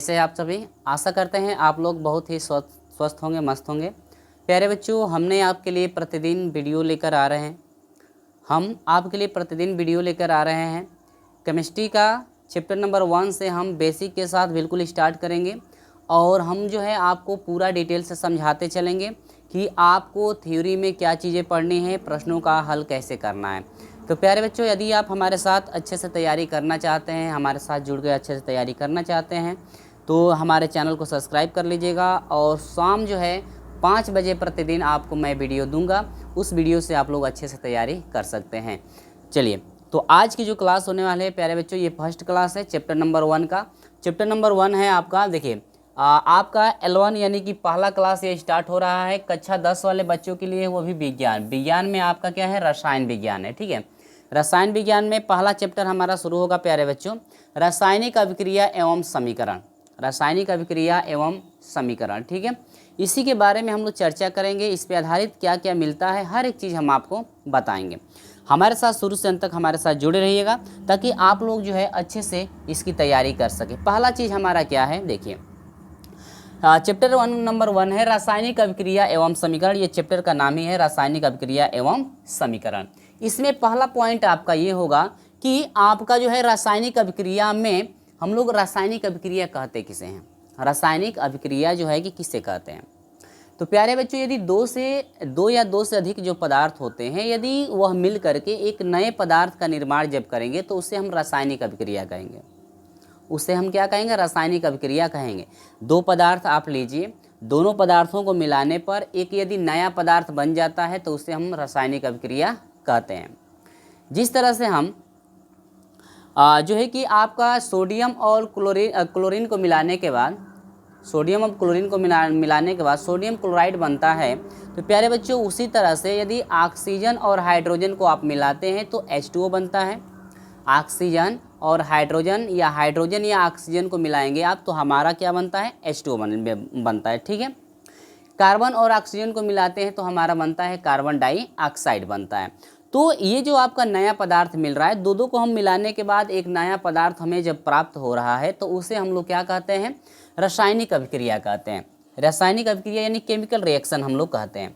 कैसे आप सभी, आशा करते हैं आप लोग बहुत ही स्वस्थ होंगे, मस्त होंगे। प्यारे बच्चों, हमने आपके लिए प्रतिदिन वीडियो लेकर आ रहे हैं। हम आपके लिए प्रतिदिन वीडियो लेकर आ रहे हैं। केमिस्ट्री का चैप्टर नंबर 1 से हम बेसिक के साथ बिल्कुल स्टार्ट करेंगे और हम जो है आपको पूरा डिटेल से समझाते चलेंगे कि आपको थ्योरी में क्या चीज़ें पढ़नी है, प्रश्नों का हल कैसे करना है। तो प्यारे बच्चों, यदि आप हमारे साथ अच्छे से तैयारी करना चाहते हैं, हमारे साथ जुड़ के अच्छे से तैयारी करना चाहते हैं, तो हमारे चैनल को सब्सक्राइब कर लीजिएगा। और शाम जो है 5 बजे प्रतिदिन आपको मैं वीडियो दूंगा, उस वीडियो से आप लोग अच्छे से तैयारी कर सकते हैं। चलिए, तो आज की जो क्लास होने वाले हैं प्यारे बच्चों, ये फर्स्ट क्लास है चैप्टर नंबर 1 का। चैप्टर नंबर 1 है आपका, देखिए आपका L1 यानी कि पहला क्लास ये स्टार्ट हो रहा है कक्षा 10 वाले बच्चों के लिए, वो भी विज्ञान में आपका क्या है, रसायन विज्ञान है। ठीक है, रसायन विज्ञान में पहला चैप्टर हमारा शुरू होगा प्यारे बच्चों, रासायनिक अभिक्रिया एवं समीकरण। रासायनिक अभिक्रिया एवं समीकरण, ठीक है, इसी के बारे में हम लोग चर्चा करेंगे। इस पे आधारित क्या क्या मिलता है, हर एक चीज़ हम आपको बताएंगे। हमारे साथ शुरू से अंत तक हमारे साथ जुड़े रहिएगा ताकि आप लोग जो है अच्छे से इसकी तैयारी कर सके। पहला चीज़ हमारा क्या है, देखिए चैप्टर 1 नंबर 1 है रासायनिक अभिक्रिया एवं समीकरण। ये चैप्टर का नाम ही है रासायनिक अभिक्रिया एवं समीकरण। इसमें पहला पॉइंट आपका ये होगा कि आपका जो है रासायनिक अभिक्रिया में हम लोग रासायनिक अभिक्रिया कहते किसे हैं, रासायनिक अभिक्रिया जो है कि किसे कहते हैं। तो प्यारे बच्चों, यदि दो या दो से अधिक जो पदार्थ होते हैं, यदि वह मिल करके एक नए पदार्थ का निर्माण जब करेंगे तो उसे हम रासायनिक अभिक्रिया कहेंगे। उसे हम क्या कहेंगे, रासायनिक अभिक्रिया कहेंगे। दो पदार्थ आप लीजिए, दोनों पदार्थों को मिलाने पर एक यदि नया पदार्थ बन जाता है तो उसे हम रासायनिक अभिक्रिया कहते हैं। जिस तरह से हम जो है कि आपका सोडियम और क्लोरीन को मिलाने के बाद, सोडियम और क्लोरीन को मिलाने के बाद सोडियम क्लोराइड बनता है। तो प्यारे बच्चों, उसी तरह से यदि ऑक्सीजन और हाइड्रोजन को आप मिलाते हैं तो H2O बनता है। ऑक्सीजन और हाइड्रोजन या ऑक्सीजन को मिलाएंगे आप तो हमारा क्या बनता है, H2O बनता है। ठीक है, कार्बन और ऑक्सीजन को मिलाते हैं तो हमारा बनता है कार्बन डाइऑक्साइड बनता है। तो ये जो आपका नया पदार्थ मिल रहा है, दो को हम मिलाने के बाद एक नया पदार्थ हमें जब प्राप्त हो रहा है तो उसे हम लोग क्या कहते हैं, रासायनिक अभिक्रिया कहते हैं। रासायनिक अभिक्रिया यानी केमिकल रिएक्शन हम लोग कहते हैं।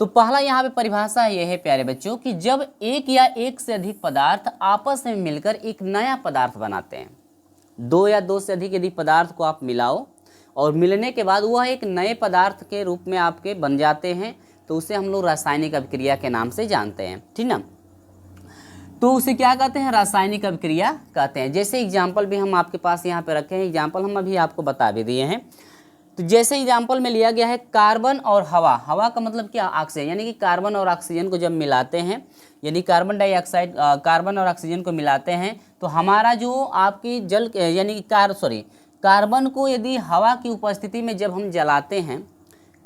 तो पहला यहाँ पे परिभाषा ये है प्यारे बच्चों कि जब एक या एक से अधिक पदार्थ आपस में मिलकर एक नया पदार्थ बनाते हैं। दो या दो से अधिक यदि पदार्थ को आप मिलाओ और मिलने के बाद वह एक नए पदार्थ के रूप में आपके बन जाते हैं तो उसे हम लोग रासायनिक अभिक्रिया के नाम से जानते हैं। ठीक ना, तो उसे क्या कहते हैं, रासायनिक अभिक्रिया कहते हैं। जैसे एग्जाम्पल भी हम आपके पास यहाँ पे रखे हैं, एग्जाम्पल हम अभी आपको बता भी दिए हैं। तो जैसे एग्जाम्पल में लिया गया है कार्बन और हवा। हवा का मतलब क्या, ऑक्सीजन, यानी कि कार्बन और ऑक्सीजन को जब मिलाते हैं, यदि कार्बन और ऑक्सीजन को मिलाते हैं तो हमारा जो आपकी जल यानी कि कार्बन को यदि हवा की उपस्थिति में जब हम जलाते हैं,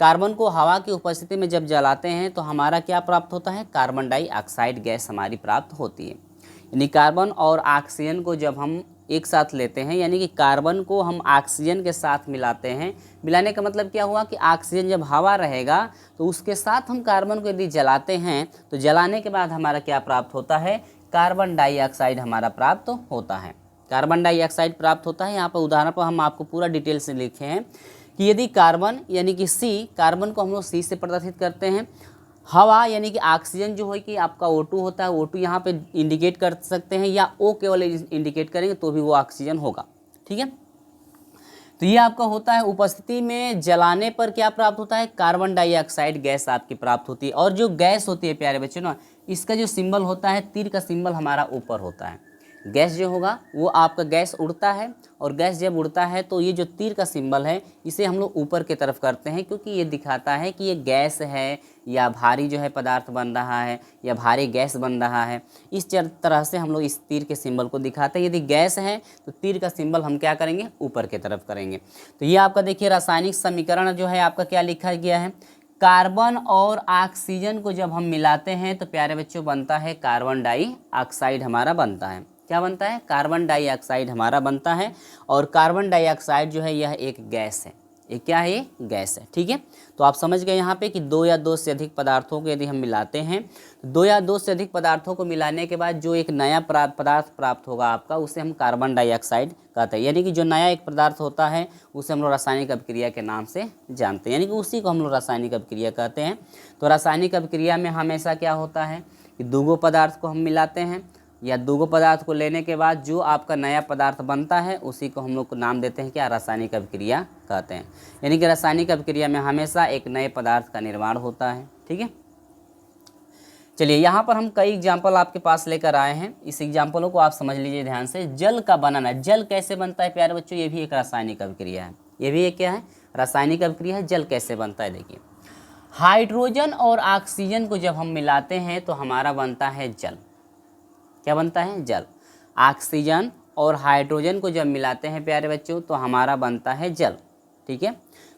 कार्बन को हवा की उपस्थिति में जब जलाते हैं तो हमारा क्या प्राप्त होता है, कार्बन डाइऑक्साइड गैस हमारी प्राप्त होती है। यानी कार्बन और ऑक्सीजन को जब हम एक साथ लेते हैं, यानी कि कार्बन को हम ऑक्सीजन के साथ मिलाते हैं, मिलाने का मतलब क्या हुआ कि ऑक्सीजन जब हवा रहेगा तो उसके साथ हम कार्बन को यदि जलाते हैं तो जलाने के बाद हमारा क्या प्राप्त होता है, कार्बन डाइऑक्साइड हमारा प्राप्त होता है। कार्बन डाइऑक्साइड प्राप्त होता है। यहाँ पर उदाहरण पर हम आपको पूरा डिटेल से लिखे हैं कि यदि कार्बन यानी कि C, कार्बन को हम लोग C से प्रदर्शित करते हैं। हवा यानी कि ऑक्सीजन जो है कि आपका O2 होता है, O2 यहाँ पे इंडिकेट कर सकते हैं या O केवल इंडिकेट करेंगे तो भी वो ऑक्सीजन होगा। ठीक है, तो ये आपका होता है उपस्थिति में, जलाने पर क्या प्राप्त होता है, कार्बन डाइऑक्साइड गैस आपकी प्राप्त होती है। और जो गैस होती है प्यारे बच्चों ना, इसका जो सिंबल होता है, तीर का सिंबल हमारा ऊपर होता है। गैस जो होगा वो आपका गैस उड़ता है और गैस जब उड़ता है तो ये जो तीर का सिंबल है इसे हम लोग ऊपर की तरफ करते हैं, क्योंकि ये दिखाता है कि ये गैस है या भारी जो है पदार्थ बन रहा है या भारी गैस बन रहा है। इस तरह से हम लोग इस तीर के सिंबल को दिखाते हैं। यदि गैस है तो तीर का सिंबल हम क्या करेंगे, ऊपर की तरफ करेंगे। तो ये आपका देखिए रासायनिक समीकरण जो है आपका क्या लिखा गया है, कार्बन और ऑक्सीजन को जब हम मिलाते हैं तो प्यारे बच्चों बनता है कार्बन डाइऑक्साइड हमारा बनता है। क्या बनता है, कार्बन डाइऑक्साइड हमारा बनता है। और कार्बन डाइऑक्साइड जो है यह एक गैस है, ये क्या है, ये गैस है। ठीक है, तो आप समझ गए यहाँ पे कि दो या दो से अधिक पदार्थों को यदि हम मिलाते हैं, तो दो या दो से अधिक पदार्थों को मिलाने के बाद जो एक नया पदार्थ प्राप्त होगा आपका, उसे हम कार्बन डाइऑक्साइड कहते हैं। यानी कि जो नया एक पदार्थ होता है उसे हम लोग रासायनिक अभिक्रिया के नाम से जानते हैं, यानी कि उसी को हम लोग रासायनिक अभिक्रिया कहते हैं। तो रासायनिक अभिक्रिया में हमेशा क्या होता है कि दो पदार्थ को हम मिलाते हैं, या दो पदार्थ को लेने के बाद जो आपका नया पदार्थ बनता है उसी को हम लोग को नाम देते हैं क्या, रासायनिक अभिक्रिया कहते हैं। यानी कि रासायनिक अभिक्रिया में हमेशा एक नए पदार्थ का निर्माण होता है। ठीक है, चलिए यहाँ पर हम कई एग्जाम्पल आपके पास लेकर आए हैं, इस एग्जाम्पलों को आप समझ लीजिए ध्यान से। जल का बनाना, जल कैसे बनता है प्यारे बच्चों, ये भी एक रासायनिक अभिक्रिया है। ये भी एक क्या है, रासायनिक अभिक्रिया है। जल कैसे बनता है, देखिए हाइड्रोजन और ऑक्सीजन को जब हम मिलाते हैं तो हमारा बनता है जल। क्या बनता है, जल। ऑक्सीजन और हाइड्रोजन को जब मिलाते हैं प्यारे बच्चों तो हमारा बनता है जल। ठीक है,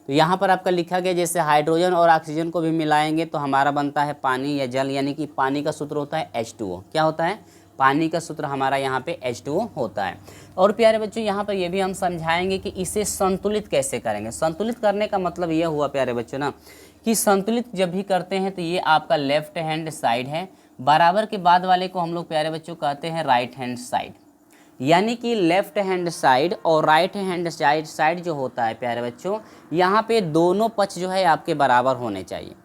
तो यहाँ पर आपका लिखा गया जैसे हाइड्रोजन और ऑक्सीजन को भी मिलाएंगे तो हमारा बनता है पानी या जल, यानी कि पानी का सूत्र होता है H2O। क्या होता है, पानी का सूत्र हमारा यहाँ पे H2O होता है। और प्यारे बच्चों यहाँ पर ये भी हम समझाएंगे कि इसे संतुलित कैसे करेंगे। संतुलित करने का मतलब ये हुआ प्यारे बच्चों ना कि संतुलित जब भी करते हैं तो ये आपका लेफ्ट हैंड साइड है, बराबर के बाद वाले को हम लोग प्यारे बच्चों कहते हैं राइट हैंड साइड। यानी कि लेफ्ट हैंड साइड और राइट हैंड साइड जो होता है प्यारे बच्चों, यहाँ पे दोनों पक्ष जो है आपके बराबर होने चाहिए।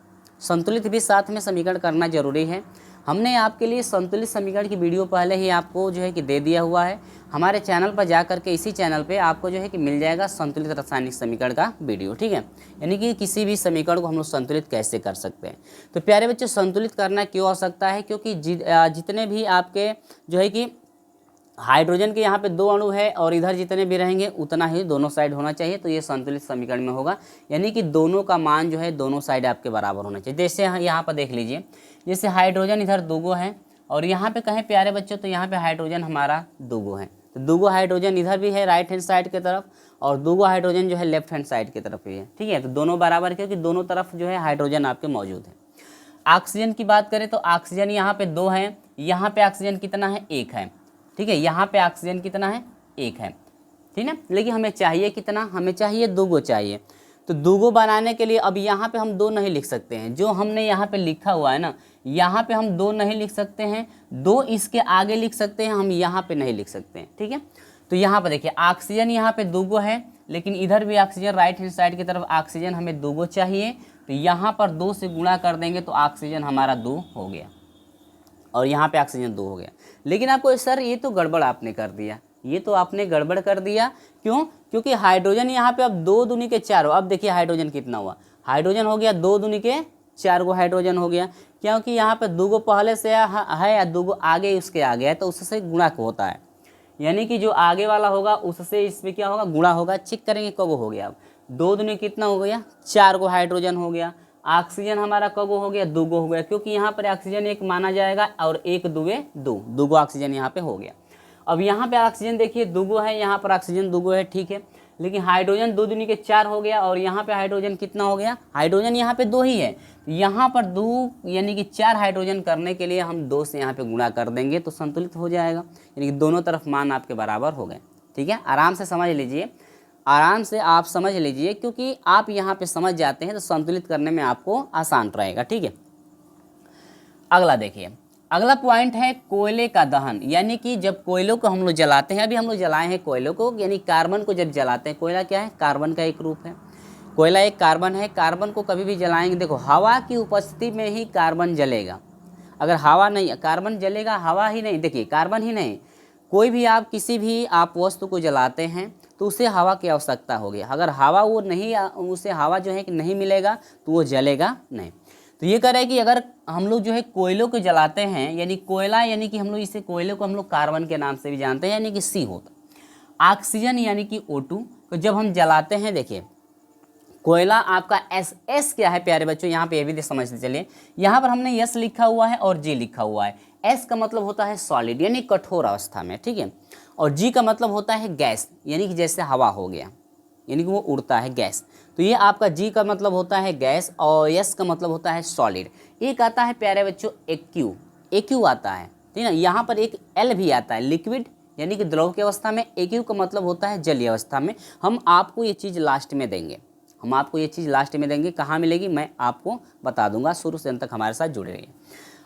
संतुलित भी साथ में समीकरण करना जरूरी है। हमने आपके लिए संतुलित समीकरण की वीडियो पहले ही आपको जो है कि दे दिया हुआ है। हमारे चैनल पर जा करके इसी चैनल पे आपको जो है कि मिल जाएगा संतुलित रासायनिक समीकरण का वीडियो। ठीक है, यानी कि किसी भी समीकरण को हम लोग संतुलित कैसे कर सकते हैं। तो प्यारे बच्चों संतुलित करना क्यों आवश्यकता है, क्योंकि जितने भी आपके जो है कि हाइड्रोजन के यहाँ पे दो अणु है और इधर जितने भी रहेंगे उतना ही दोनों साइड होना चाहिए, तो ये संतुलित समीकरण में होगा। यानी कि दोनों का मान जो है दोनों साइड आपके बराबर होना चाहिए। जैसे यहाँ पर देख लीजिए, जैसे हाइड्रोजन इधर दूगो है और यहाँ पे कहें प्यारे बच्चों तो यहाँ पे हाइड्रोजन हमारा दूगो है, तो दूगो हाइड्रोजन इधर भी है राइट हैंड साइड की तरफ और दूगो हाइड्रोजन जो है लेफ्ट हैंड साइड की तरफ भी है। ठीक है, तो दोनों बराबर क्योंकि दोनों तरफ जो है हाइड्रोजन आपके मौजूद है। ऑक्सीजन की बात करें तो ऑक्सीजन यहाँ पे दो है, यहाँ पे ऑक्सीजन कितना है, एक है। ठीक है, यहाँ पे ऑक्सीजन कितना है, एक है। ठीक है, लेकिन हमें चाहिए कितना, हमें चाहिए दूगो चाहिए। तो दूगो बनाने के लिए अब यहाँ पे हम दो नहीं लिख सकते हैं, जो हमने यहाँ पे लिखा हुआ है ना, यहाँ पे हम दो नहीं लिख सकते हैं, दो इसके आगे लिख सकते हैं, हम यहाँ पे नहीं लिख सकते हैं। ठीक है, तो यहाँ पर देखिए ऑक्सीजन यहाँ पे दूगो है, लेकिन इधर भी ऑक्सीजन राइट हैंड साइड की तरफ ऑक्सीजन हमें दूगो चाहिए, तो यहाँ पर दो से गुणा कर देंगे तो ऑक्सीजन हमारा दो हो गया और यहाँ पे ऑक्सीजन दो हो गया। लेकिन आपको सर ये तो गड़बड़ आपने कर दिया, ये तो आपने गड़बड़ कर दिया। क्यों, क्योंकि हाइड्रोजन यहाँ पे अब दो दूनी के चार हो। अब देखिए हाइड्रोजन कितना हुआ, हाइड्रोजन हो गया दो दूनी के चार गो हाइड्रोजन हो गया, क्योंकि यहाँ पे दूगो पहले से है या दूगो आगे उसके आगे है, तो उससे गुणा होता है। यानी कि जो आगे वाला होगा उससे इसमें क्या होगा, गुणा होगा। चेक करेंगे कगो हो गया, अब दो दूनी कितना हो गया, चार गो हाइड्रोजन हो गया। ऑक्सीजन हमारा कगो हो गया, दूगो हो गया, क्योंकि यहाँ पर ऑक्सीजन एक माना जाएगा और एक दुगे दो, दूगो ऑक्सीजन यहाँ पे हो गया। अब यहाँ पे ऑक्सीजन देखिए दूगो है, यहाँ पर ऑक्सीजन दूगो है। ठीक है, लेकिन हाइड्रोजन दो दूनी के चार हो गया और यहाँ पे हाइड्रोजन कितना हो गया, हाइड्रोजन यहाँ पे दो ही है, यहाँ पर दो यानी कि चार हाइड्रोजन करने के लिए हम दो से यहाँ पे गुणा कर देंगे तो संतुलित हो जाएगा, यानी कि दोनों तरफ मान आपके बराबर हो गए। ठीक है, आराम से समझ लीजिए, आराम से आप समझ लीजिए, क्योंकि आप यहाँ पे समझ जाते हैं तो संतुलित करने में आपको आसान रहेगा। ठीक है, अगला देखिए, अगला पॉइंट है कोयले का दहन। यानी कि जब कोयलों को हम लोग जलाते हैं, अभी हम लोग जलाए हैं कोयलों को, यानी कार्बन को जब जलाते हैं, कोयला क्या है, कार्बन का एक रूप है। कोयला एक कार्बन है, कार्बन को कभी भी जलाएंगे, देखो हवा की उपस्थिति में ही कार्बन जलेगा। अगर हवा नहीं, कार्बन जलेगा, हवा ही नहीं, देखिए कार्बन ही नहीं, कोई भी आप किसी भी आप वस्तु को जलाते हैं तो उसे हवा की आवश्यकता होगी। अगर हवा वो नहीं, उसे हवा जो है कि नहीं मिलेगा तो वो जलेगा नहीं। तो ये कह रहा है कि अगर हम लोग जो है कोयलों को जलाते हैं, यानी कोयला, यानी कि हम लोग इसे कोयले को हम लोग कार्बन के नाम से भी जानते हैं, यानी कि सी होता। ऑक्सीजन यानी कि O2 को जब हम जलाते हैं, देखिए कोयला आपका एस क्या है प्यारे बच्चों, यहाँ पे ये भी समझते चलिए, यहाँ पर हमने यस लिखा हुआ है और जी लिखा हुआ है। एस का मतलब होता है सॉलिड यानी कठोर अवस्था में, ठीक है, और जी का मतलब होता है गैस, यानी कि जैसे हवा हो गया, यानी कि वो उड़ता है गैस। तो ये आपका जी का मतलब होता है गैस और एस का मतलब होता है सॉलिड। एक आता है प्यारे बच्चों एक्यू आता है, ठीक है ना। यहाँ पर एक एल भी आता है, लिक्विड यानी कि द्रव की अवस्था में। एक्यू का मतलब होता है जलीय अवस्था में। हम आपको ये चीज़ लास्ट में देंगे, हम आपको ये चीज़ लास्ट में देंगे, कहाँ मिलेगी मैं आपको बता दूंगा, शुरू से अंत तक हमारे साथ जुड़े रहिए।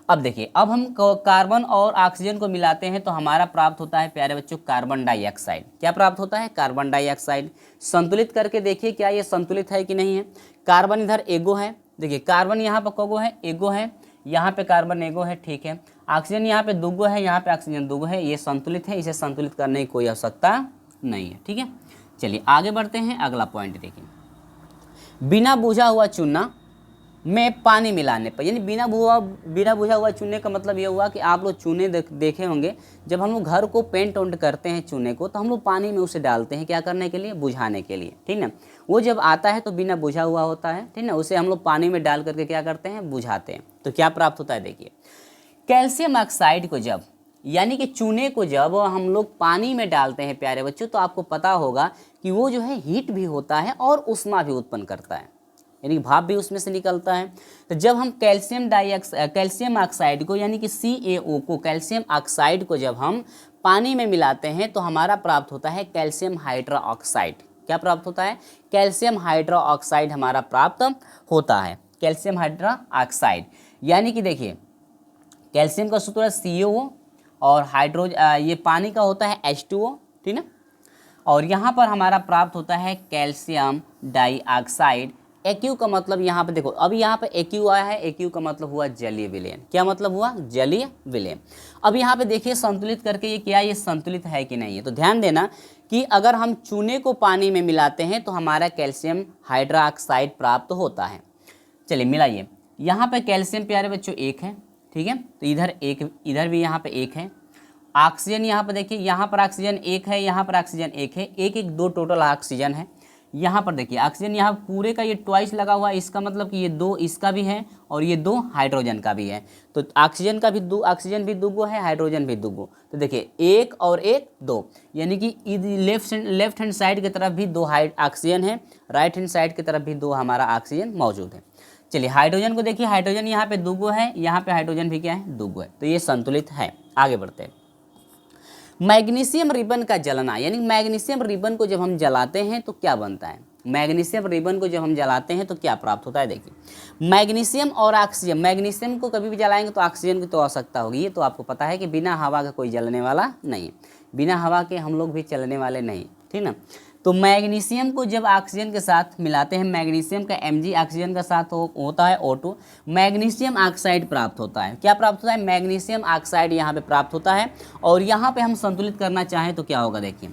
अब देखिए, अब हम कार्बन और ऑक्सीजन को मिलाते हैं तो हमारा प्राप्त होता है प्यारे बच्चों कार्बन डाइऑक्साइड। क्या प्राप्त होता है? Carbon dioxide. संतुलित करके देखिए क्या ये संतुलित है कि नहीं है। कार्बन इधर एगो है, देखिए कार्बन यहाँ पर कोगो है, एगो है, यहाँ पे कार्बन एगो है, ठीक है। ऑक्सीजन यहाँ पे दुगो है, यहाँ पे ऑक्सीजन दुगो है, ये संतुलित है, इसे संतुलित करने की कोई आवश्यकता नहीं है, ठीक है। चलिए आगे बढ़ते हैं, अगला पॉइंट देखिए, बिना बुझा हुआ चूना में पानी मिलाने पर, यानी बिना बुझा हुआ चूने का मतलब ये हुआ कि आप लोग चूने देखे होंगे, जब हम लोग घर को पेंट वेंट करते हैं चूने को तो हम लोग पानी में उसे डालते हैं, क्या करने के लिए? बुझाने के लिए, ठीक ना। वो जब आता है तो बिना बुझा हुआ होता है, ठीक ना, उसे हम लोग पानी में डाल करके क्या करते हैं? बुझाते हैं। तो क्या प्राप्त होता है? देखिए, कैल्शियम ऑक्साइड को जब, यानी कि चूने को जब हम लोग पानी में डालते हैं प्यारे बच्चों, तो आपको पता होगा कि वो जो है हीट भी होता है और उष्मा भी उत्पन्न करता है, यानी कि भाप भी उसमें से निकलता है। तो जब हम कैल्शियम ऑक्साइड को, यानी कि CaO को, कैल्शियम ऑक्साइड को जब हम पानी में मिलाते हैं तो हमारा प्राप्त होता है कैल्शियम हाइड्रोक्साइड। क्या प्राप्त होता है? कैल्शियम हाइड्रोक्साइड हमारा प्राप्त होता है, कैल्शियम हाइड्रोक्साइड। यानी कि देखिए, कैल्शियम का सूत्र है CaO और ये पानी का होता है H2O, ठीक ना। और यहाँ पर हमारा प्राप्त होता है कैल्शियम डाइऑक्साइड। AQ का मतलब यहाँ पे देखो, अब यहाँ पे AQ आया है, AQ का मतलब हुआ जलीय विलयन। क्या मतलब हुआ? जलीय विलयन। अब यहाँ पे देखिए संतुलित करके ये संतुलित है कि नहीं है। तो ध्यान देना कि अगर हम चूने को पानी में मिलाते हैं तो हमारा कैल्शियम हाइड्रोक्साइड प्राप्त होता है। चलिए मिलाइए, यहाँ पे कैल्शियम प्यारे बच्चों 1 है, ठीक है, तो इधर भी यहाँ पे 1 है। ऑक्सीजन यहाँ पर देखिए, यहाँ पर ऑक्सीजन 1 है, यहाँ पर ऑक्सीजन 1 है, 2 टोटल ऑक्सीजन है। यहाँ पर देखिए ऑक्सीजन यहाँ पूरे का ये ट्वाइस लगा हुआ है, इसका मतलब कि ये 2 इसका भी है और ये 2 हाइड्रोजन का भी है। तो ऑक्सीजन भी दुगो है, हाइड्रोजन भी दुगो। तो देखिए 1 और 1 2, यानी कि लेफ्ट हैंड साइड की तरफ भी 2 ऑक्सीजन है, राइट हैंड साइड की तरफ भी 2 हमारा ऑक्सीजन मौजूद है। चलिए हाइड्रोजन को देखिए, हाइड्रोजन यहाँ पे दुगो है, यहाँ पे हाइड्रोजन भी क्या है? दुगो है। तो ये संतुलित है। आगे बढ़ते हैं, मैग्नीशियम रिबन का जलना, यानी मैग्नीशियम रिबन को जब हम जलाते हैं तो क्या बनता है? मैग्नीशियम रिबन को जब हम जलाते हैं तो क्या प्राप्त होता है? देखिए, मैग्नीशियम और ऑक्सीजन, मैग्नीशियम को कभी भी जलाएंगे तो ऑक्सीजन की तो आवश्यकता होगी, ये तो आपको पता है कि बिना हवा का कोई जलने वाला नहीं है, बिना हवा के हम लोग भी चलने वाले नहीं, ठीक ना। तो मैग्नीशियम को जब ऑक्सीजन के साथ मिलाते हैं, मैग्नीशियम का Mg ऑक्सीजन का साथ होता है O2, मैग्नीशियम ऑक्साइड प्राप्त होता है। क्या प्राप्त होता है? मैग्नीशियम ऑक्साइड यहाँ पे प्राप्त होता है। और यहाँ पे हम संतुलित करना चाहें तो क्या होगा? देखिए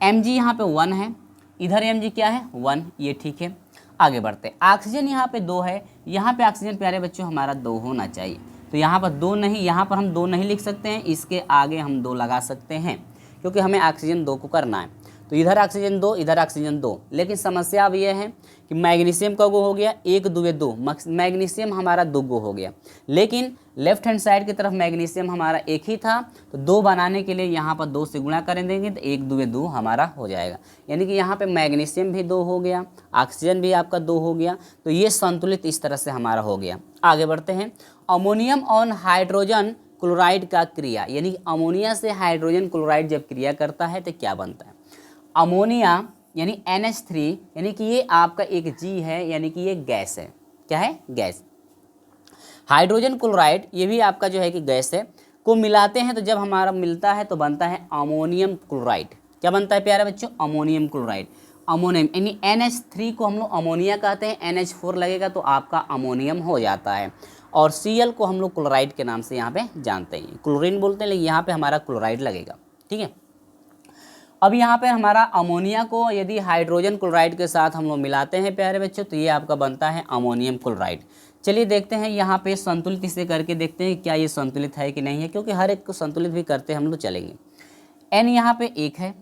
Mg यहाँ पे 1 है, इधर Mg क्या है? 1, ये ठीक है। आगे बढ़ते, ऑक्सीजन यहाँ पे 2 है, यहाँ पे ऑक्सीजन प्यारे बच्चों हमारा 2 होना चाहिए। तो यहाँ पर 2 नहीं, यहाँ पर हम 2 नहीं लिख सकते हैं, इसके आगे हम 2 लगा सकते हैं क्योंकि हमें ऑक्सीजन 2 को करना है। तो इधर ऑक्सीजन 2, इधर ऑक्सीजन 2, लेकिन समस्या अब ये है कि मैग्नीशियम का गो हो गया 1 2 2, मैग्नीशियम हमारा 2 गो हो गया, लेकिन लेफ्ट हैंड साइड की तरफ मैग्नीशियम हमारा 1 ही था। तो 2 बनाने के लिए यहाँ पर 2 से गुणा कर देंगे तो 1 2 2 हमारा हो जाएगा, यानी कि यहाँ पे मैग्नीशियम भी 2 हो गया, ऑक्सीजन भी आपका 2 हो गया। तो ये संतुलित इस तरह से हमारा हो गया। आगे बढ़ते हैं, अमोनियम और हाइड्रोजन क्लोराइड का क्रिया, यानी अमोनिया से हाइड्रोजन क्लोराइड जब क्रिया करता है तो क्या बनता है? अमोनिया यानी NH3, यानी कि ये आपका एक G है, यानी कि ये गैस है। क्या है? गैस। हाइड्रोजन क्लोराइड ये भी आपका जो है कि गैस है, को मिलाते हैं तो जब हमारा मिलता है तो बनता है अमोनियम क्लोराइड। क्या बनता है प्यारे बच्चों? Ammonium chloride. अमोनियम यानी NH3 को हम लोग अमोनिया कहते हैं, NH4 लगेगा तो आपका अमोनियम हो जाता है। और Cl को हम लोग क्लोराइड के नाम से यहाँ पे जानते हैं, क्लोरीन बोलते हैं, लेकिन यहाँ पे हमारा क्लोराइड लगेगा, ठीक है। अब यहाँ पे हमारा अमोनिया को यदि हाइड्रोजन क्लोराइड के साथ हम लोग मिलाते हैं प्यारे बच्चों तो ये आपका बनता है अमोनियम क्लोराइड। चलिए देखते हैं यहाँ पे संतुलित इसे करके देखते हैं क्या ये संतुलित है कि नहीं है, क्योंकि हर एक को संतुलित भी करते हम लोग चलेंगे। N यहाँ पे 1 है,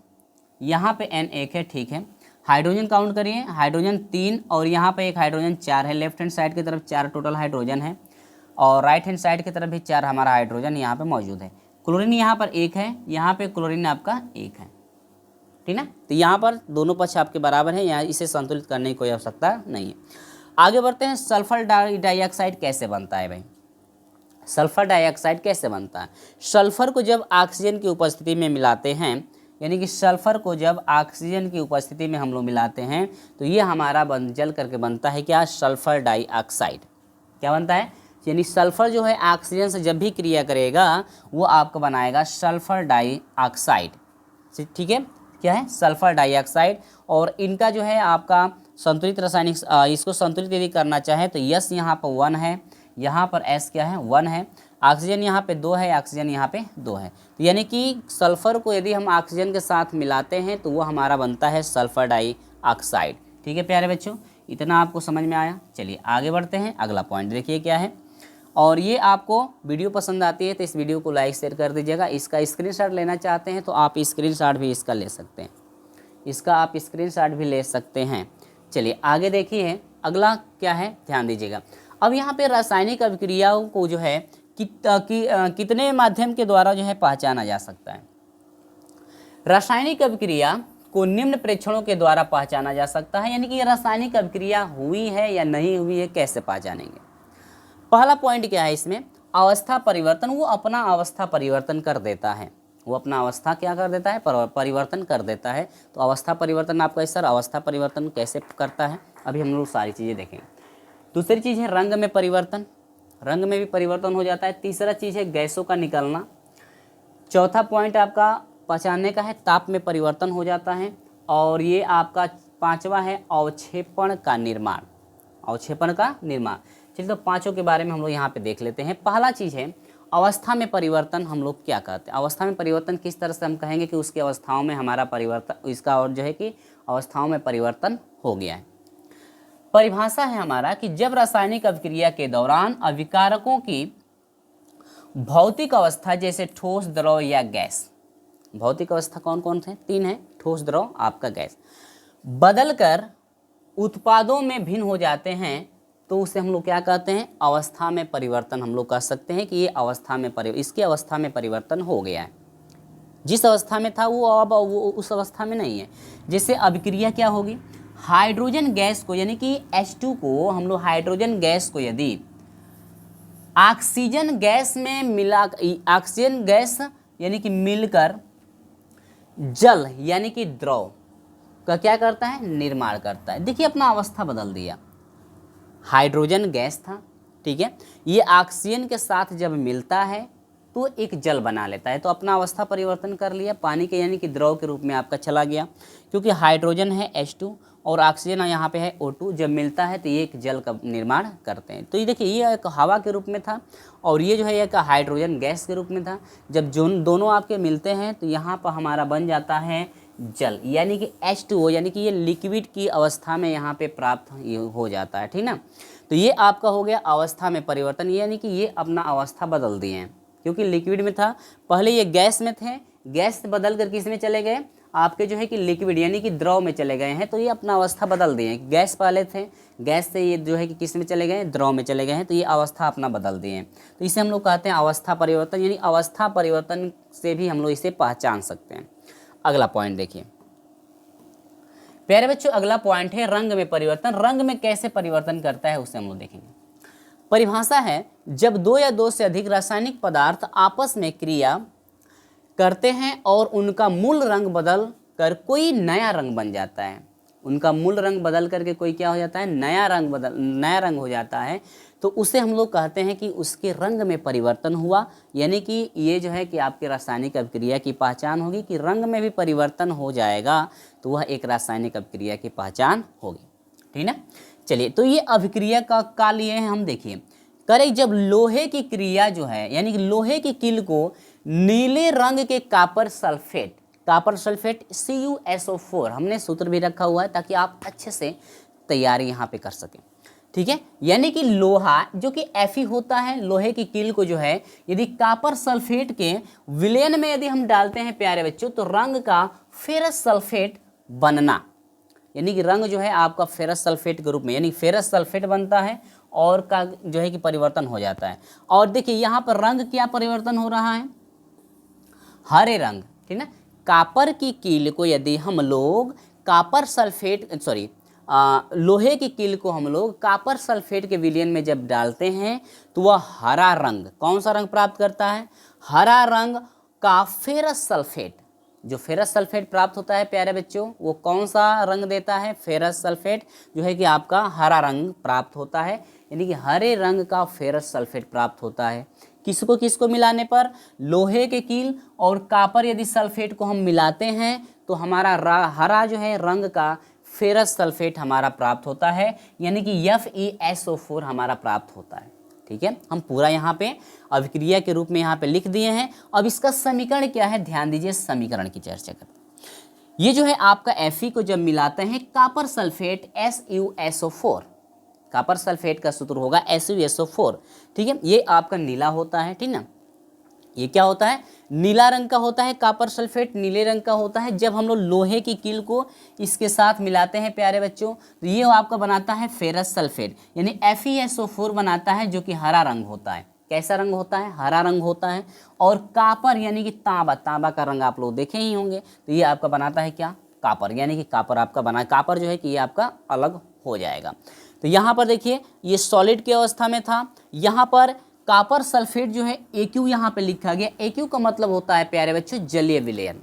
यहाँ पे N 1 है, ठीक है। हाइड्रोजन काउंट करिए, हाइड्रोजन 3 और यहाँ पे एक हाइड्रोजन 4 है। लेफ्ट हैंड साइड की तरफ 4 टोटल हाइड्रोजन है और राइट हैंड साइड की तरफ भी 4 हमारा हाइड्रोजन यहाँ पे मौजूद है। क्लोरीन यहाँ पर 1 है, यहाँ पे क्लोरीन आपका 1 है, ठीक ना। तो यहाँ पर दोनों पक्ष आपके बराबर हैं, यहाँ इसे संतुलित करने की कोई आवश्यकता नहीं है। आगे बढ़ते हैं, सल्फर डाइऑक्साइड कैसे बनता है भाई? सल्फर डाइऑक्साइड कैसे बनता है? सल्फर को जब ऑक्सीजन की उपस्थिति में मिलाते हैं, यानी कि सल्फर को जब ऑक्सीजन की उपस्थिति में हम लोग मिलाते हैं तो ये हमारा जल करके बनता है क्या, सल्फर डाइऑक्साइड। क्या बनता है, यानी सल्फर जो है ऑक्सीजन से जब भी क्रिया करेगा वो आपका बनाएगा सल्फर डाइऑक्साइड। ठीक है, क्या है, सल्फर डाइऑक्साइड। और इनका जो है आपका संतुलित रासायनिक, इसको संतुलित यदि करना चाहे तो यस यहाँ पर 1 है, यहाँ पर एस क्या है 1 है, ऑक्सीजन यहाँ पे 2 है, ऑक्सीजन यहाँ पे 2 है। तो यानी कि सल्फर को यदि हम ऑक्सीजन के साथ मिलाते हैं तो वो हमारा बनता है सल्फर डाइऑक्साइड। ठीक है प्यारे बच्चों, इतना आपको समझ में आया। चलिए आगे बढ़ते हैं, अगला पॉइंट देखिए क्या है। और ये आपको वीडियो पसंद आती है तो इस वीडियो को लाइक शेयर कर दीजिएगा। इसका स्क्रीनशॉट लेना चाहते हैं तो आप स्क्रीनशॉट भी इसका ले सकते हैं, इसका आप स्क्रीनशॉट भी ले सकते हैं। चलिए आगे देखिए, अगला क्या है ध्यान दीजिएगा। अब यहाँ पे रासायनिक अभिक्रियाओं को जो है कितने माध्यम के द्वारा जो है पहचाना जा सकता है। रासायनिक अभिक्रिया को निम्न प्रेक्षणों के द्वारा पहचाना जा सकता है, यानी कि रासायनिक अभिक्रिया हुई है या नहीं हुई है कैसे पहचानेंगे। पहला पॉइंट क्या है इसमें, अवस्था परिवर्तन। वो अपना अवस्था परिवर्तन कर देता है, वो अपना अवस्था क्या कर देता है, परिवर्तन कर देता है। तो अवस्था परिवर्तन आपका सर अवस्था परिवर्तन कैसे करता है, अभी हम लोग सारी चीज़ें देखेंगे। दूसरी चीज़ है रंग में परिवर्तन, रंग में भी परिवर्तन हो जाता है। तीसरा चीज़ है गैसों का निकलना। चौथा पॉइंट आपका पहचानने का है, ताप में परिवर्तन हो जाता है। और ये आपका पांचवा है अवक्षेपण का निर्माण, अवक्षेपण का निर्माण। चलिए तो पांचों के बारे में हम लोग यहाँ पे देख लेते हैं। पहला चीज़ है अवस्था में परिवर्तन। हम लोग क्या कहते हैं, अवस्था में परिवर्तन किस तरह से हम कहेंगे कि उसकी अवस्थाओं में हमारा परिवर्तन, इसका और जो है कि अवस्थाओं में परिवर्तन हो गया है। परिभाषा है हमारा कि जब रासायनिक अभिक्रिया के दौरान अभिकारकों की भौतिक अवस्था जैसे ठोस, द्रव या गैस, भौतिक अवस्था कौन कौन थे, 3 है, ठोस, द्रव, आपका गैस, बदलकर उत्पादों में भिन्न हो जाते हैं तो उसे हम लोग क्या कहते हैं, अवस्था में परिवर्तन। हम लोग कह सकते हैं कि ये अवस्था में इसकी अवस्था में परिवर्तन हो गया है। जिस अवस्था में था वो अब वो उस अवस्था में नहीं है। जैसे अभिक्रिया क्या होगी, हाइड्रोजन गैस को यानी कि H2 को हम लोग हाइड्रोजन गैस को यदि ऑक्सीजन गैस में मिला, ऑक्सीजन गैस यानी कि मिलकर जल यानी कि द्रव का क्या करता है, निर्माण करता है। देखिए अपना अवस्था बदल दिया, हाइड्रोजन गैस था, ठीक है, ये ऑक्सीजन के साथ जब मिलता है तो एक जल बना लेता है, तो अपना अवस्था परिवर्तन कर लिया, पानी के यानी कि द्रव के रूप में आपका चला गया। क्योंकि हाइड्रोजन है H2 और ऑक्सीजन यहाँ पे है O2, जब मिलता है तो ये एक जल का निर्माण करते हैं। तो ये देखिए ये एक हवा के रूप में था और ये जो है एक हाइड्रोजन गैस के रूप में था। जब जो दोनों आपके मिलते हैं तो यहाँ पर हमारा बन जाता है जल, यानी कि H2O, यानी कि ये लिक्विड की अवस्था में यहाँ पे प्राप्त हो जाता है, ठीक ना। तो ये आपका हो गया अवस्था में परिवर्तन, यानी कि ये अपना अवस्था बदल दिए हैं। क्योंकि लिक्विड में था, पहले ये गैस में थे, गैस से बदल कर किस में चले गए, आपके जो है कि लिक्विड यानी कि द्रव में चले गए हैं। तो ये अपना अवस्था बदल दिए हैं। गैस पहले थे, गैस से ये जो है कि किस में चले गए, द्रव में चले गए हैं, तो ये अवस्था अपना बदल दिए हैं। तो इसे हम लोग कहते हैं अवस्था परिवर्तन, यानी अवस्था परिवर्तन से भी हम लोग इसे पहचान सकते हैं। अगला पॉइंट देखिए प्यारे बच्चों, अगला पॉइंट है रंग में परिवर्तन। रंग में कैसे परिवर्तन करता है उसे हम लोग देखेंगे। परिभाषा है जब 2 या 2 से अधिक रासायनिक पदार्थ आपस में क्रिया करते हैं और उनका मूल रंग बदल कर कोई नया रंग बन जाता है। उनका मूल रंग बदल करके कोई क्या हो जाता है, नया रंग हो जाता है, तो उसे हम लोग कहते हैं कि उसके रंग में परिवर्तन हुआ। यानी कि ये जो है कि आपके रासायनिक अभिक्रिया की पहचान होगी कि रंग में भी परिवर्तन हो जाएगा तो वह एक रासायनिक अभिक्रिया की पहचान होगी, ठीक ना। चलिए तो ये अभिक्रिया का लिए हैं हम, देखिए करें जब लोहे की क्रिया जो है यानी कि लोहे की कील को नीले रंग के कॉपर सल्फेट CuSO4, हमने सूत्र भी रखा हुआ है ताकि आप अच्छे से तैयारी यहाँ पे कर सकें, ठीक है। यानी कि लोहा जो कि Fe होता है, लोहे की कील को जो है यदि कॉपर सल्फेट के विलयन में यदि हम डालते हैं प्यारे बच्चों तो रंग का फेरस सल्फेट बनना, यानी कि रंग जो है आपका फेरस सल्फेट के रूप में यानी फेरस सल्फेट बनता है और का जो है कि परिवर्तन हो जाता है। और देखिए यहाँ पर रंग क्या परिवर्तन हो रहा है, हरे रंग, ठीक ना। कॉपर की कील को यदि हम लोग लोहे की कील को हम लोग कॉपर सल्फेट के विलयन में जब डालते हैं तो वह हरा रंग, कौन सा रंग प्राप्त करता है, हरा रंग का फेरस सल्फेट, जो फेरस सल्फेट प्राप्त होता है प्यारे बच्चों, वो कौन सा रंग देता है? फेरस सल्फेट जो है कि आपका हरा रंग प्राप्त होता है, यानी कि हरे रंग का फेरस सल्फेट प्राप्त होता है। किसको किसको मिलाने पर? लोहे के कील और कापर यदि सल्फेट को हम मिलाते हैं तो हमारा हरा जो है रंग का फेरस सल्फेट हमारा प्राप्त होता है, यानी कि FeSO4 हमारा प्राप्त होता है। ठीक है, हम पूरा यहाँ पे अभिक्रिया के रूप में यहाँ पे लिख दिए हैं। अब इसका समीकरण क्या है, ध्यान दीजिए, समीकरण की चर्चा करते हैं। ये जो है आपका Fe को जब मिलाते हैं copper sulphate SuSO4, copper sulphate का सूत्र होगा SuSO4। ठीक है, ये आपका नीला होता है, ठीक ना, ये क्या होता है? नीला रंग का होता है। कापर सल्फेट नीले रंग का होता है। जब हम लोग लोहे की कील को इसके साथ मिलाते हैं प्यारे बच्चों, तो ये आपका बनाता है फेरस सल्फेट, यानी FeSO4 बनाता है, जो कि हरा रंग होता है। कैसा रंग होता है? हरा रंग होता है। और कापर यानी कि तांबा, तांबा का रंग आप लोग देखे ही होंगे, तो ये आपका बनाता है क्या? कापर, यानी कि कापर आपका बना, कापर जो है कि ये आपका अलग हो जाएगा। तो यहाँ पर देखिए, ये सॉलिड की अवस्था में था। यहाँ पर कापर सल्फेट जो है Aq यहाँ पे लिखा गया। Aq का मतलब होता है प्यारे बच्चों जलीय विलयन,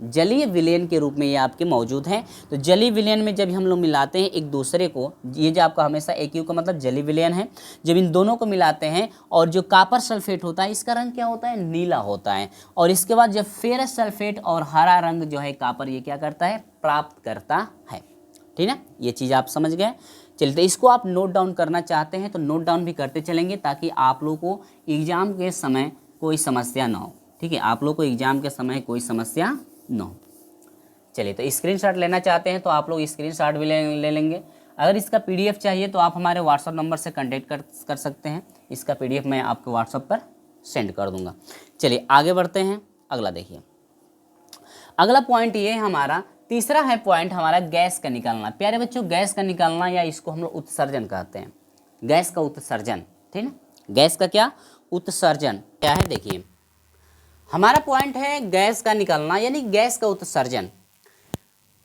जलीय विलयन के रूप में ये आपके मौजूद हैं। तो जलीय विलयन में जब हम लोग मिलाते हैं एक दूसरे को, ये जो आपका हमेशा Aq का मतलब जलीय विलयन है, जब इन दोनों को मिलाते हैं और जो कापर सल्फेट होता है इसका रंग क्या होता है? नीला होता है। और इसके बाद जब फेरस सल्फेट और हरा रंग जो है कापर, ये क्या करता है? प्राप्त करता है। ठीक है, ये चीज़ आप समझ गए। चलिए, तो इसको आप नोट डाउन करना चाहते हैं तो नोट डाउन भी करते चलेंगे, ताकि आप लोगों को एग्जाम के समय कोई समस्या ना हो। ठीक है, आप लोग को एग्जाम के समय कोई समस्या ना हो। चलिए, तो स्क्रीनशॉट लेना चाहते हैं तो आप लोग स्क्रीनशॉट भी ले लेंगे। अगर इसका PDF चाहिए तो आप हमारे व्हाट्सअप नंबर से कॉन्टेक्ट कर सकते हैं। इसका PDF मैं आपको व्हाट्सअप पर सेंड कर दूँगा। चलिए आगे बढ़ते हैं। अगला देखिए, अगला पॉइंट ये है हमारा, तीसरा है पॉइंट हमारा गैस का निकालना। प्यारे बच्चों, गैस का निकालना या इसको हम लोग उत्सर्जन कहते हैं, गैस का उत्सर्जन। ठीक है, गैस का क्या? उत्सर्जन क्या है? देखिए, हमारा पॉइंट है गैस का निकालना, यानी गैस का उत्सर्जन।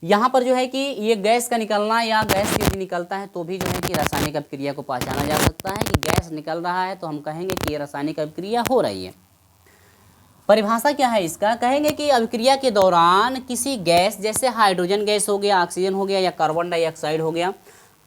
यहाँ पर जो है कि ये गैस का निकलना या गैस यदि निकलता है तो भी जो है कि रासायनिक अभिक्रिया को पहचाना जा सकता है कि गैस निकल रहा है, तो हम कहेंगे कि ये रासायनिक अभिक्रिया हो रही है। परिभाषा क्या है इसका? कहेंगे कि अभिक्रिया के दौरान किसी गैस, जैसे हाइड्रोजन गैस हो गया, ऑक्सीजन हो गया या कार्बन डाइऑक्साइड हो गया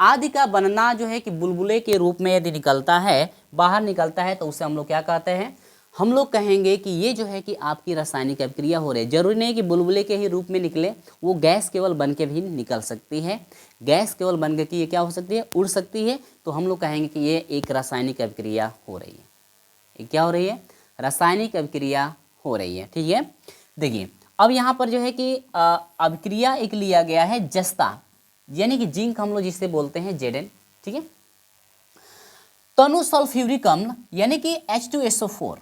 आदि का बनना जो है कि बुलबुले के रूप में यदि निकलता है, बाहर निकलता है, तो उसे हम लोग क्या कहते हैं? हम लोग कहेंगे कि ये जो है कि आपकी रासायनिक अभिक्रिया हो रही है। जरूरी नहीं कि बुलबुले के ही रूप में निकले, वो गैस केवल बन के भी निकल सकती है। गैस केवल बन के ये क्या हो सकती है? उड़ सकती है। तो हम लोग कहेंगे कि ये एक रासायनिक अभिक्रिया हो रही है। ये क्या हो रही है? रासायनिक अभिक्रिया हो रही है। ठीक है, देखिए अब यहाँ पर जो है कि अभिक्रिया एक लिया गया है जस्ता, यानी कि जिंक हम लोग जिसे बोलते हैं Zn। ठीक है, तनु सल्फ्यूरिक अम्ल यानी कि H2SO4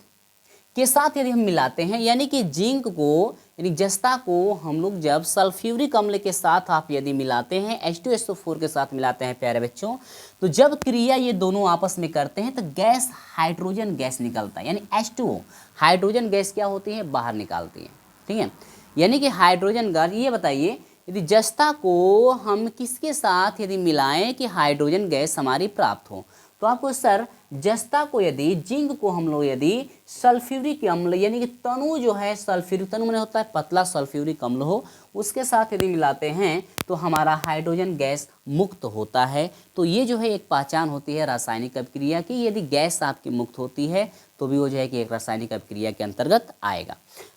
के साथ यदि हम मिलाते हैं, यानी कि जिंक को यानी जस्ता को हम लोग जब सल्फ्यूरिक अम्ल के साथ आप यदि मिलाते हैं, H2SO4 के साथ मिलाते हैं प्यारे बच्चों, तो जब क्रिया ये दोनों आपस में करते हैं तो गैस हाइड्रोजन गैस निकलता है, यानी H2O हाइड्रोजन गैस क्या होती है? बाहर निकालती है। ठीक है, यानी कि हाइड्रोजन गैस। ये बताइए, यदि जस्ता को हम किसके साथ यदि मिलाएं कि हाइड्रोजन गैस हमारी प्राप्त हो, तो आपको सर जस्ता को यदि जिंक को हम लोग यदि सल्फ्यूरिक अम्ल यानी कि तनु जो है सल्फ्यूरिक, तनु में होता है पतला सल्फ्यूरिक अम्ल हो, उसके साथ यदि मिलाते हैं तो हमारा हाइड्रोजन गैस मुक्त होता है। तो ये जो है एक पहचान होती है रासायनिक अभिक्रिया की। यदि गैस आपकी मुक्त होती है तो भी वो जो है कि एक रासायनिक अभिक्रिया के अंतर्गत आएगा।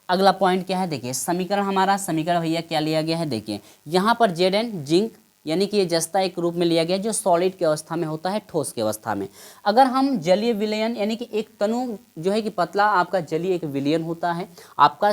अगला पॉइंट क्या है? देखिए समीकरण, हमारा समीकरण भैया क्या लिया गया है? देखिए यहाँ पर Zn जिंक यानी कि ये जस्ता एक रूप में लिया गया जो सॉलिड की अवस्था में होता है, ठोस की अवस्था में। अगर हम जलीय विलयन यानी कि एक तनु जो है कि पतला आपका जलीय एक विलयन होता है आपका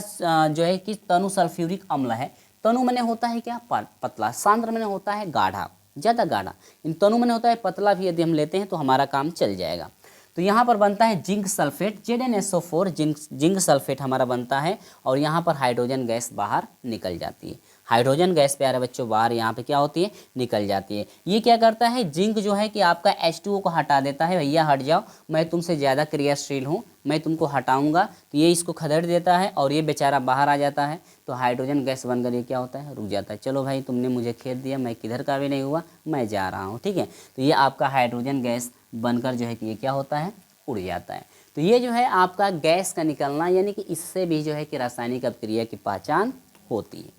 जो है कि तनु सल्फ्यूरिक अम्ल है। तनु मने होता है क्या? पतला। सांद्र मने होता है गाढ़ा, ज़्यादा गाढ़ा। इन तनु मने होता है पतला भी यदि हम लेते हैं तो हमारा काम चल जाएगा। तो यहाँ पर बनता है zinc sulphate ZnSO4, zinc sulphate हमारा बनता है और यहाँ पर हाइड्रोजन गैस बाहर निकल जाती है। हाइड्रोजन गैस प्यारे बच्चों बाहर यहाँ पे क्या होती है? निकल जाती है। ये क्या करता है? जिंक जो है कि आपका H2O को हटा देता है, भैया हट जाओ, मैं तुमसे ज़्यादा क्रियाशील हूँ, मैं तुमको हटाऊंगा। तो ये इसको खदेड़ देता है और ये बेचारा बाहर आ जाता है। तो हाइड्रोजन गैस बनकर ये क्या होता है? रुक जाता है। चलो भाई तुमने मुझे खेद दिया, मैं किधर का भी नहीं हुआ, मैं जा रहा हूँ। ठीक है, तो ये आपका हाइड्रोजन गैस बनकर जो है कि ये क्या होता है? उड़ जाता है। तो ये जो है आपका गैस का निकलना, यानी कि इससे भी जो है कि रासायनिक अभिक्रिया की पहचान होती है।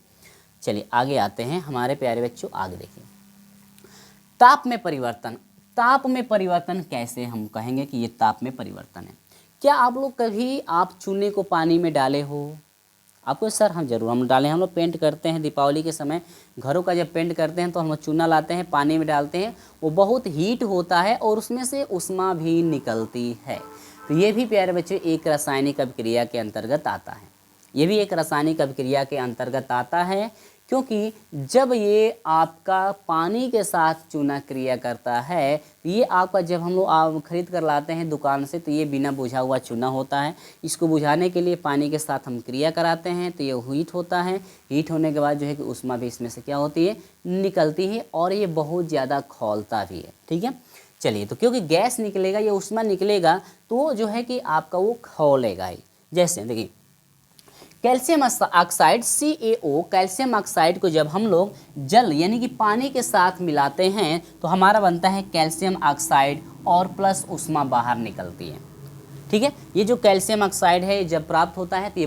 चलिए आगे आते हैं हमारे प्यारे बच्चों, आगे देखिए ताप में परिवर्तन। ताप में परिवर्तन कैसे हम कहेंगे कि ये ताप में परिवर्तन है। क्या आप लोग कभी आप चूने को पानी में डाले हो? आपको सर हम जरूर हम डालें। हम लोग पेंट करते हैं दीपावली के समय, घरों का जब पेंट करते हैं तो हम लोग चूना लाते हैं, पानी में डालते हैं, वो बहुत हीट होता है और उसमें से उष्मा भी निकलती है। तो ये भी प्यारे बच्चों एक रासायनिक अभिक्रिया के अंतर्गत आता है। ये भी एक रासायनिक अभिक्रिया के अंतर्गत आता है, क्योंकि जब ये आपका पानी के साथ चूना क्रिया करता है, ये आपका जब हम लोग आप खरीद कर लाते हैं दुकान से, तो ये बिना बुझा हुआ चूना होता है। इसको बुझाने के लिए पानी के साथ हम क्रिया कराते हैं तो ये हीट होता है। हीट होने के बाद जो है कि उष्मा भी इसमें से क्या होती है, निकलती है, और ये बहुत ज़्यादा खौलता भी है। ठीक है, चलिए तो क्योंकि गैस निकलेगा, ये उष्मा निकलेगा, तो जो है कि आपका वो खौलेगा ही। जैसे देखिए calcium oxide CaO, calcium oxide को जब हम लोग जल यानी कि पानी के साथ मिलाते हैं तो हमारा बनता है कैल्शियम ऑक्साइड और प्लस उष्मा बाहर निकलती है। ठीक है, ये जो कैल्शियम ऑक्साइड है जब प्राप्त होता है तो ये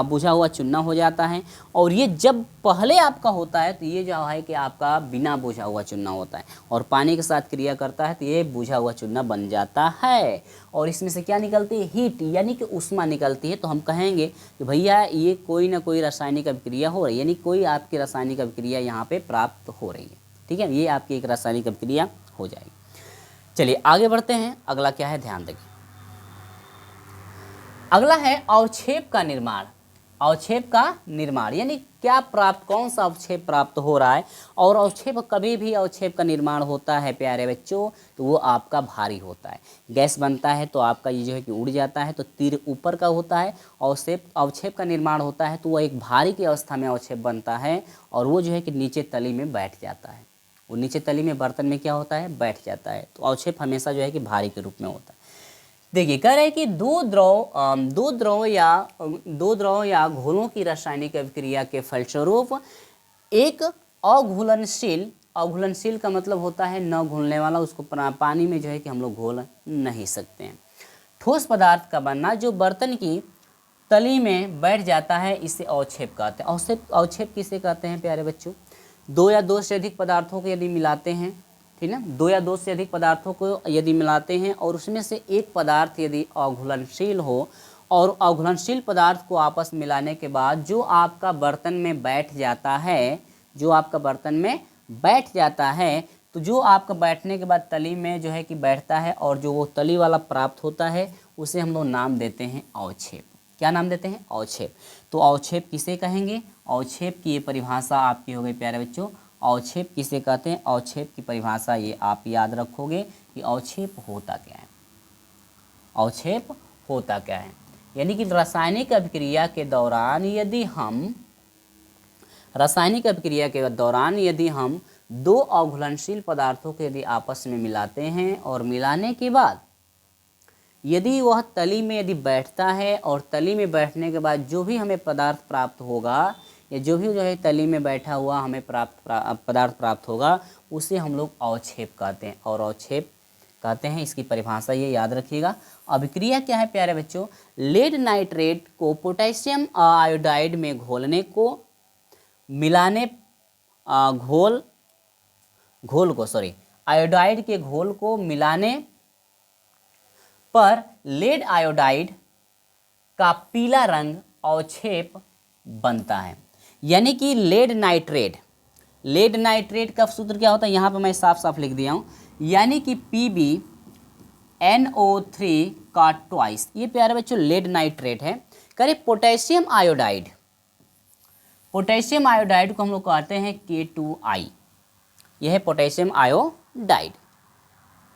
बुझा हुआ चूना हो जाता है, और ये जब पहले आपका होता है तो ये जो है कि आपका बिना बुझा हुआ चूना होता है, और पानी के साथ क्रिया करता है तो ये बुझा हुआ चूना बन जाता है, और इसमें से क्या निकलती है, हीट यानी कि उष्मा निकलती है। तो हम कहेंगे कि भैया ये कोई ना कोई रासायनिक अभिक्रिया हो रही है, यानी कोई आपकी रासायनिक अभिक्रिया यहाँ पर प्राप्त हो रही है। ठीक है, ये आपकी एक रासायनिक अभिक्रिया हो जाएगी। चलिए आगे बढ़ते हैं, अगला क्या है ध्यान देखिए। अगला है अवक्षेप का निर्माण। अवक्षेप का निर्माण यानी क्या प्राप्त, कौन सा अवक्षेप प्राप्त हो रहा है। और अवक्षेप, कभी भी अवक्षेप का निर्माण होता है प्यारे बच्चों तो वो आपका भारी होता है। गैस बनता है तो आपका ये जो है कि उड़ जाता है, तो तीर ऊपर का होता है। अवक्षेप का निर्माण होता है तो वो एक भारी की अवस्था में अवक्षेप बनता है, और वो जो है कि नीचे तली में बैठ जाता है। वो नीचे तली में बर्तन में क्या होता है, बैठ जाता है। तो अवक्षेप हमेशा जो है कि भारी के रूप में होता है। देखिए कह रहे हैं कि दो द्रव या घोलों की रासायनिक अभिक्रिया के फलस्वरूप एक अघुलनशील का मतलब होता है न घुलने वाला, उसको पानी में जो है कि हम लोग घोल नहीं सकते हैं, ठोस पदार्थ का बनना जो बर्तन की तली में बैठ जाता है, इसे अवक्षेप कहते हैं। अवक्षेप किसे कहते हैं प्यारे बच्चों, दो या दो से अधिक पदार्थों को यदि मिलाते हैं, ठीक है, दो या दो से अधिक पदार्थों को यदि मिलाते हैं और उसमें से एक पदार्थ यदि अघुलनशील हो, और अघुलनशील पदार्थ को आपस में मिलाने के बाद जो आपका बर्तन में बैठ जाता है, तो जो आपका बैठने के बाद तली में जो है कि बैठता है, और जो वो तली वाला प्राप्त होता है उसे हम लोग नाम देते हैं अवक्षेप। क्या नाम देते हैं, अवक्षेप। तो अवक्षेप किसे कहेंगे, अवक्षेप की ये परिभाषा आपकी हो गई प्यारे बच्चों। अवक्षेप किसे कहते हैं, अवक्षेप की परिभाषा ये आप याद रखोगे कि अवक्षेप होता क्या है। अवक्षेप होता क्या है, यानी कि रासायनिक अभिक्रिया के दौरान यदि हम दो अघुलनशील पदार्थों को यदि आपस में मिलाते हैं, और मिलाने के बाद यदि वह तली में यदि बैठता है, और तली में बैठने के बाद जो भी हमें पदार्थ प्राप्त होगा, या जो भी जो है तली में बैठा हुआ हमें पदार्थ प्राप्त होगा, उसे हम लोग अवक्षेप कहते हैं। और अवक्षेप कहते हैं, इसकी परिभाषा ये याद रखिएगा। अभिक्रिया क्या है प्यारे बच्चों, लेड नाइट्रेट को पोटेशियम आयोडाइड में घोलने को आयोडाइड के घोल को मिलाने पर लेड आयोडाइड का पीला रंग अवक्षेप बनता है। यानी कि लेड नाइट्रेट का सूत्र क्या होता है, यहाँ पे मैं साफ साफ लिख दिया हूँ, यानी कि PbNO3 का ट्वाइस, ये प्यारे बच्चों लेड नाइट्रेट है। करें पोटेशियम आयोडाइड को हम लोग कहते हैं K2I, यह है पोटेशियम आयोडाइड।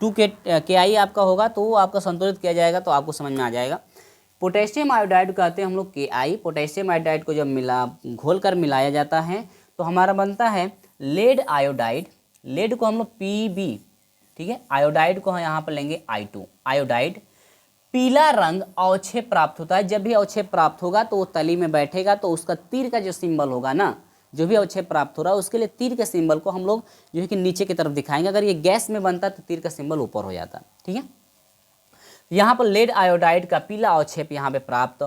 2KI आपका होगा तो वो आपका संतुलित किया जाएगा, तो आपको समझ में आ जाएगा। पोटेशियम आयोडाइड कहते हैं हम लोग KI। पोटेशियम आयोडाइड को जब घोल कर मिलाया जाता है तो हमारा बनता है लेड आयोडाइड। लेड को हम लोग Pb, ठीक है, आयोडाइड को हम यहाँ पर लेंगे I2 आयोडाइड। पीला रंग अवक्षेप प्राप्त होता है। जब भी अवक्षेप प्राप्त होगा तो वो तली में बैठेगा, तो उसका तीर का जो सिंबल होगा ना, जो भी अवक्षेप प्राप्त हो रहा है उसके लिए तीर के सिंबल को हम लोग जो है कि नीचे की तरफ दिखाएंगे। अगर ये गैस में बनता तो तीर का सिंबल ऊपर हो जाता, ठीक है। यहाँ पर लेड आयोडाइड का पीला अवक्षेप यहाँ पे प्राप्त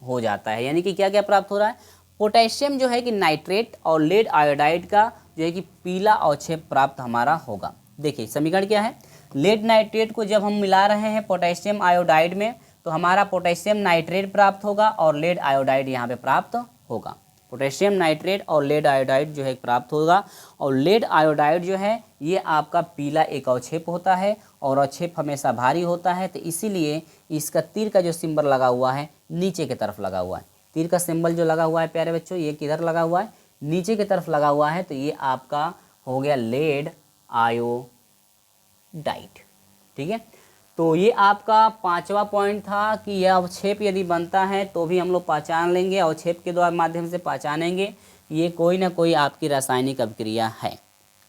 हो जाता है। यानी कि क्या क्या प्राप्त हो रहा है, पोटेशियम जो है कि नाइट्रेट और लेड आयोडाइड का जो है कि पीला अवक्षेप प्राप्त हमारा होगा। देखिए समीकरण क्या है, लेड नाइट्रेट को जब हम मिला रहे हैं पोटेशियम आयोडाइड में तो हमारा पोटेशियम नाइट्रेट प्राप्त होगा और लेड आयोडाइड यहाँ पे प्राप्त होगा। पोटेशियम नाइट्रेट और लेड आयोडाइड जो है प्राप्त होगा, और लेड आयोडाइड जो है ये आपका पीला एक अवक्षेप होता है और अवक्षेप हमेशा भारी होता है, तो इसीलिए इसका तीर का जो सिंबल लगा हुआ है नीचे की तरफ लगा हुआ है। तीर का सिंबल जो लगा हुआ है प्यारे बच्चों ये किधर लगा हुआ है, नीचे की तरफ लगा हुआ है, तो ये आपका हो गया लेड आयोडाइड। ठीक है, तो ये आपका 5वां पॉइंट था कि यह अवक्षेप यदि बनता है तो भी हम लोग पहचान लेंगे, अवक्षेप के द्वारा माध्यम से पहचानेंगे ये कोई ना कोई आपकी रासायनिक अभिक्रिया है,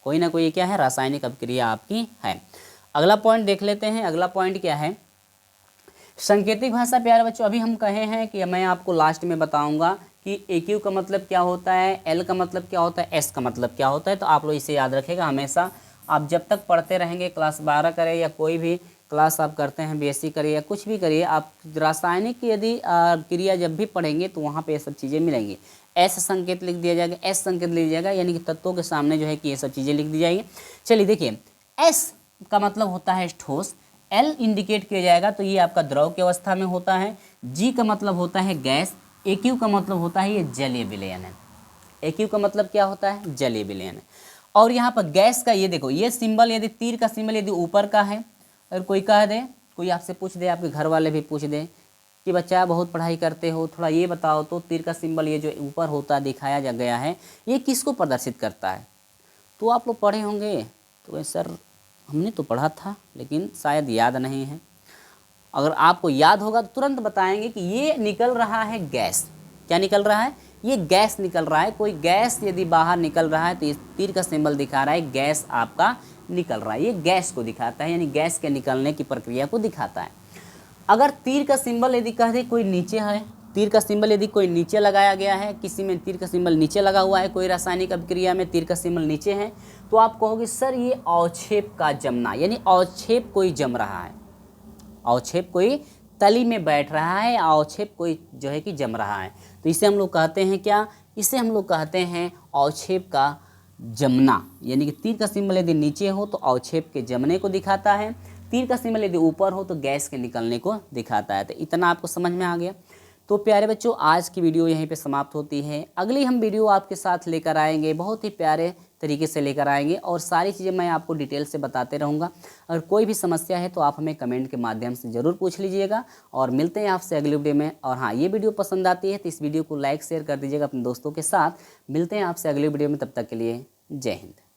कोई ना कोई क्या है, रासायनिक अभिक्रिया आपकी है। अगला पॉइंट देख लेते हैं। अगला पॉइंट क्या है, सांकेतिक भाषा प्यारे बच्चों अभी हम कहे हैं कि मैं आपको लास्ट में बताऊंगा कि AQ का मतलब क्या होता है, L का मतलब क्या होता है, S का मतलब क्या होता है, तो आप लोग इसे याद रखेगा हमेशा। आप जब तक पढ़ते रहेंगे, क्लास 12 करें या कोई भी क्लास आप करते हैं, BSc करिए या कुछ भी करिए, आप रासायनिक की यदि क्रिया जब भी पढ़ेंगे तो वहाँ पे ये सब चीज़ें मिलेंगी। S संकेत लिख दिया जाएगा, S संकेत लिख दिया जाएगा, यानी कि तत्वों के सामने जो है कि ये सब चीज़ें लिख दी जाएगी। चलिए देखिए, S का मतलब होता है ठोस, L इंडिकेट किया जाएगा तो ये आपका द्रव की अवस्था में होता है, G का मतलब होता है गैस, AQ का मतलब होता है ये जलीय विलयन है। AQ का मतलब क्या होता है, जलीय विलयन है। और यहाँ पर गैस का ये देखो, ये सिंबल यदि तीर का सिंबल यदि ऊपर का है, अगर कोई कह दे, कोई आपसे पूछ दे, आपके घर वाले भी पूछ दे कि बच्चा बहुत पढ़ाई करते हो, थोड़ा ये बताओ तो तीर का सिंबल ये जो ऊपर होता दिखाया जा गया है ये किसको प्रदर्शित करता है, तो आप लोग पढ़े होंगे तो सर हमने तो पढ़ा था लेकिन शायद याद नहीं है। अगर आपको याद होगा तो तुरंत बताएंगे कि ये निकल रहा है गैस। क्या निकल रहा है, ये गैस निकल रहा है। कोई गैस यदि बाहर निकल रहा है तो इस तीर का सिंबल दिखा रहा है गैस आपका निकल रहा है, ये गैस को दिखाता है, यानी गैस के निकलने की प्रक्रिया को दिखाता है। अगर तीर का सिंबल यदि कह दे कोई नीचे है, तीर का सिंबल यदि कोई नीचे लगाया गया है, किसी में तीर का सिंबल नीचे लगा हुआ है, कोई रासायनिक अभिक्रिया में तीर का सिंबल नीचे है, तो आप कहोगे सर ये अवक्षेप का जमना, यानी अवक्षेप कोई जम रहा है, अवक्षेप कोई तली में बैठ रहा है, अवक्षेप कोई जो है कि जम रहा है, तो इसे हम लोग कहते हैं क्या, इसे हम लोग कहते हैं अवक्षेप का जमना। यानी कि तीर का सिंबल यदि नीचे हो तो अवक्षेप के जमने को दिखाता है, तीर का सिंबल यदि ऊपर हो तो गैस के निकलने को दिखाता है। तो इतना आपको समझ में आ गया। तो प्यारे बच्चों आज की वीडियो यहीं पे समाप्त होती है। अगली हम वीडियो आपके साथ लेकर आएंगे, बहुत ही प्यारे तरीके से लेकर आएंगे और सारी चीज़ें मैं आपको डिटेल से बताते रहूँगा। अगर कोई भी समस्या है तो आप हमें कमेंट के माध्यम से ज़रूर पूछ लीजिएगा और मिलते हैं आपसे अगली वीडियो में। और हाँ, ये वीडियो पसंद आती है तो इस वीडियो को लाइक शेयर कर दीजिएगा अपने दोस्तों के साथ। मिलते हैं आपसे अगली वीडियो में, तब तक के लिए जय हिंद।